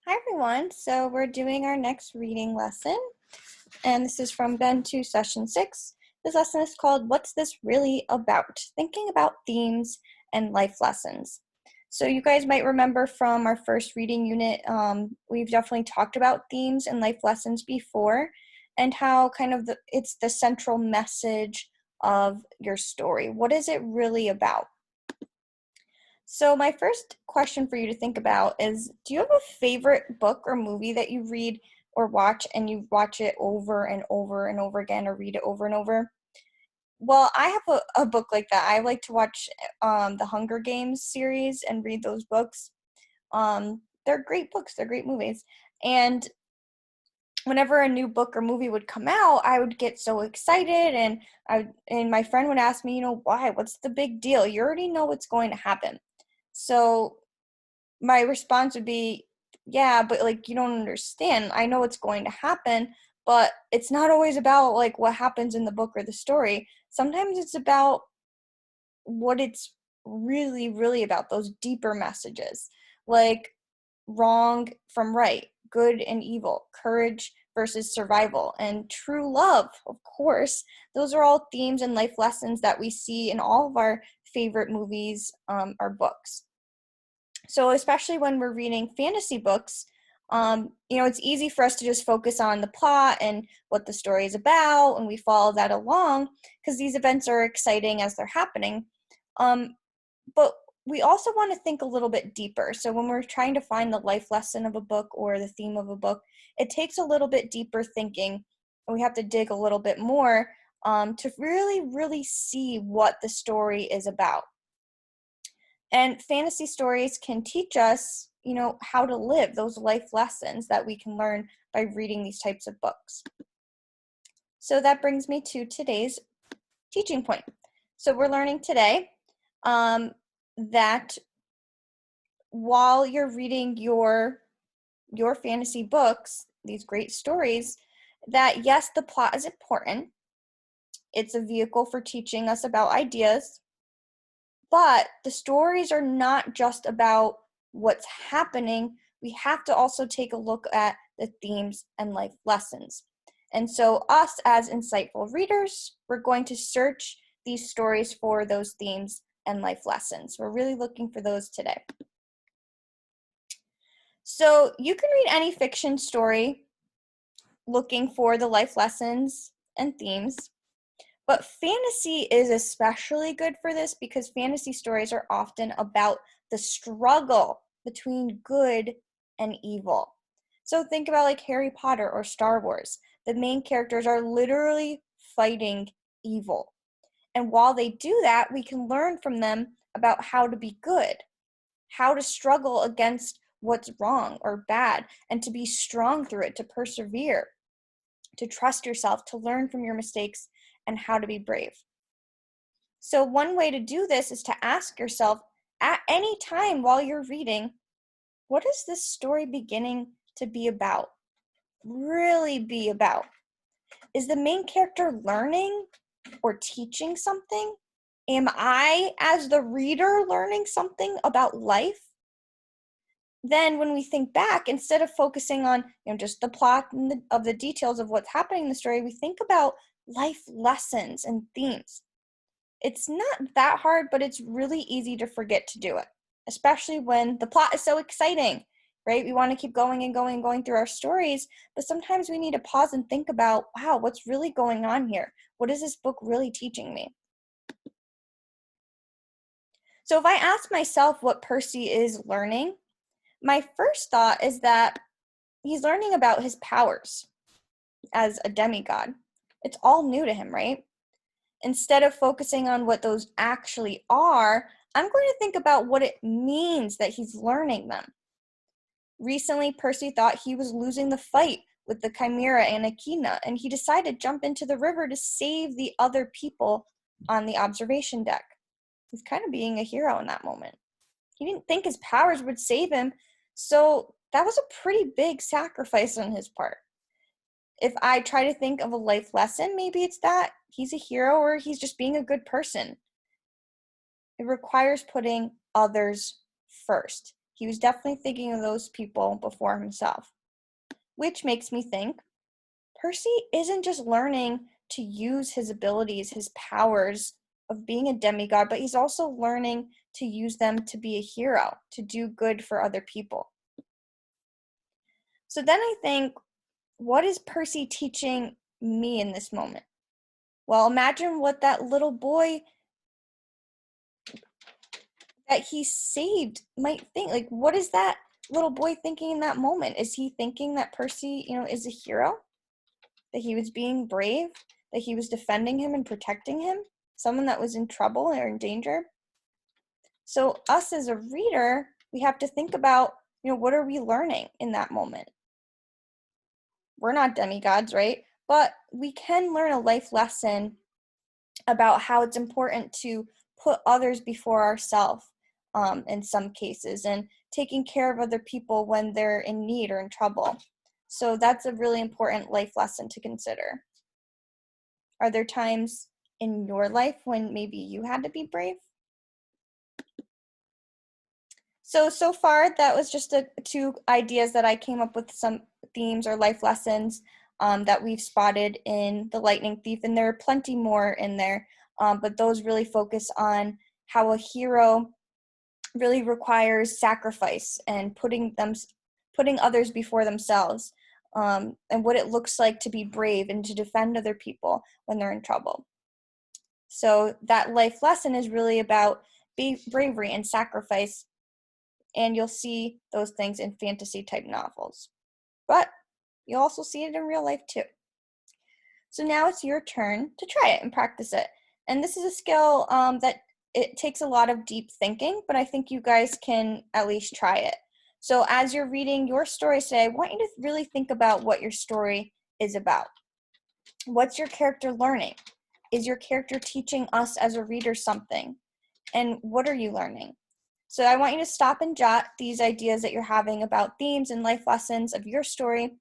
Hi everyone, so we're doing our next reading lesson, and this is from Ben 2 Session 6. This lesson is called What's This Really About? Thinking about Themes and Life Lessons. So you guys might remember from our first reading unit, we've definitely talked about themes and life lessons before, and how kind of it's the central message of your story. What is it really about? So my first question for you to think about is, do you have a favorite book or movie that you read or watch and you watch it over and over and over again or read it over and over? Well, I have a book like that. I like to watch the Hunger Games series and read those books. They're great books. They're great movies. And whenever a new book or movie would come out, I would get so excited, and my friend would ask me, why? What's the big deal? You already know what's going to happen. So my response would be, yeah, but like you don't understand. I know what's going to happen, but it's not always about like what happens in the book or the story. Sometimes it's about what it's really, really about, those deeper messages, like wrong from right, good and evil, courage versus survival, and true love, of course. Those are all themes and life lessons that we see in all of our favorite movies or books. So especially when we're reading fantasy books, it's easy for us to just focus on the plot and what the story is about, and we follow that along because these events are exciting as they're happening. But we also want to think a little bit deeper. So when we're trying to find the life lesson of a book or the theme of a book, it takes a little bit deeper thinking, and we have to dig a little bit more to really, really see what the story is about. And fantasy stories can teach us, how to live, those life lessons that we can learn by reading these types of books. So that brings me to today's teaching point. So we're learning today that while you're reading your fantasy books, these great stories, that yes, the plot is important. It's a vehicle for teaching us about ideas, but the stories are not just about what's happening. We have to also take a look at the themes and life lessons. And so, us as insightful readers, we're going to search these stories for those themes and life lessons. We're really looking for those today. So, you can read any fiction story looking for the life lessons and themes. But fantasy is especially good for this because fantasy stories are often about the struggle between good and evil. So think about like Harry Potter or Star Wars. The main characters are literally fighting evil. And while they do that, we can learn from them about how to be good, how to struggle against what's wrong or bad, and to be strong through it, to persevere, to trust yourself, to learn from your mistakes, and how to be brave. So one way to do this is to ask yourself at any time while you're reading, what is this story beginning to be about? Really be about? Is the main character learning or teaching something? Am I, as the reader, learning something about life? Then when we think back, instead of focusing on just the plot and of the details of what's happening in the story, we think about life lessons and themes. It's not that hard, but it's really easy to forget to do it, especially when the plot is so exciting, right? We want to keep going and going and going through our stories, but sometimes we need to pause and think about, wow, what's really going on here? What is this book really teaching me? So if I ask myself what Percy is learning, my first thought is that he's learning about his powers as a demigod. It's all new to him, right? Instead of focusing on what those actually are, I'm going to think about what it means that he's learning them. Recently, Percy thought he was losing the fight with the Chimera and Echidna, and he decided to jump into the river to save the other people on the observation deck. He's kind of being a hero in that moment. He didn't think his powers would save him, so that was a pretty big sacrifice on his part. If I try to think of a life lesson, maybe it's that he's a hero or he's just being a good person. It requires putting others first. He was definitely thinking of those people before himself, which makes me think Percy isn't just learning to use his abilities, his powers of being a demigod, but he's also learning to use them to be a hero, to do good for other people. So then I think, what is Percy teaching me in this moment? Well, imagine what that little boy that he saved might think. Like, what is that little boy thinking in that moment? Is he thinking that Percy, is a hero? That he was being brave? That he was defending him and protecting him? Someone that was in trouble or in danger? So us as a reader, we have to think about, what are we learning in that moment? We're not demigods, right? But we can learn a life lesson about how it's important to put others before ourselves in some cases, and taking care of other people when they're in need or in trouble. So that's a really important life lesson to consider. Are there times in your life when maybe you had to be brave? So far, that was just two ideas that I came up with, some themes or life lessons that we've spotted in The Lightning Thief, and there are plenty more in there, but those really focus on how a hero really requires sacrifice and putting others before themselves, and what it looks like to be brave and to defend other people when they're in trouble. So that life lesson is really about bravery and sacrifice, and you'll see those things in fantasy type novels. But you'll also see it in real life too. So now it's your turn to try it and practice it. And this is a skill that it takes a lot of deep thinking, but I think you guys can at least try it. So as you're reading your story today, I want you to really think about what your story is about. What's your character learning? Is your character teaching us as a reader something? And what are you learning? So I want you to stop and jot these ideas that you're having about themes and life lessons of your story,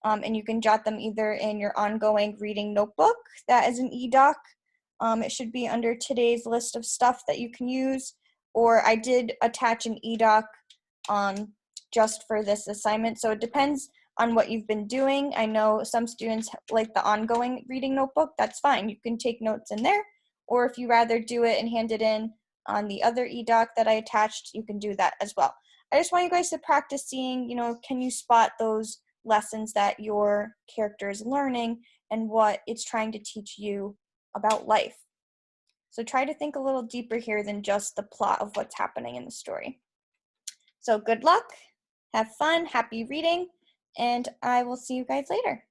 and you can jot them either in your ongoing reading notebook that is an e-doc. It should be under today's list of stuff that you can use, or I did attach an e-doc just for this assignment. So it depends on what you've been doing. I know some students like the ongoing reading notebook. That's fine. You can take notes in there, or if you rather do it and hand it in on the other e-doc that I attached, you can do that as well. I just want you guys to practice seeing, can you spot those lessons that your character is learning and what it's trying to teach you about life. So try to think a little deeper here than just the plot of what's happening in the story. So good luck, have fun, happy reading, and I will see you guys later.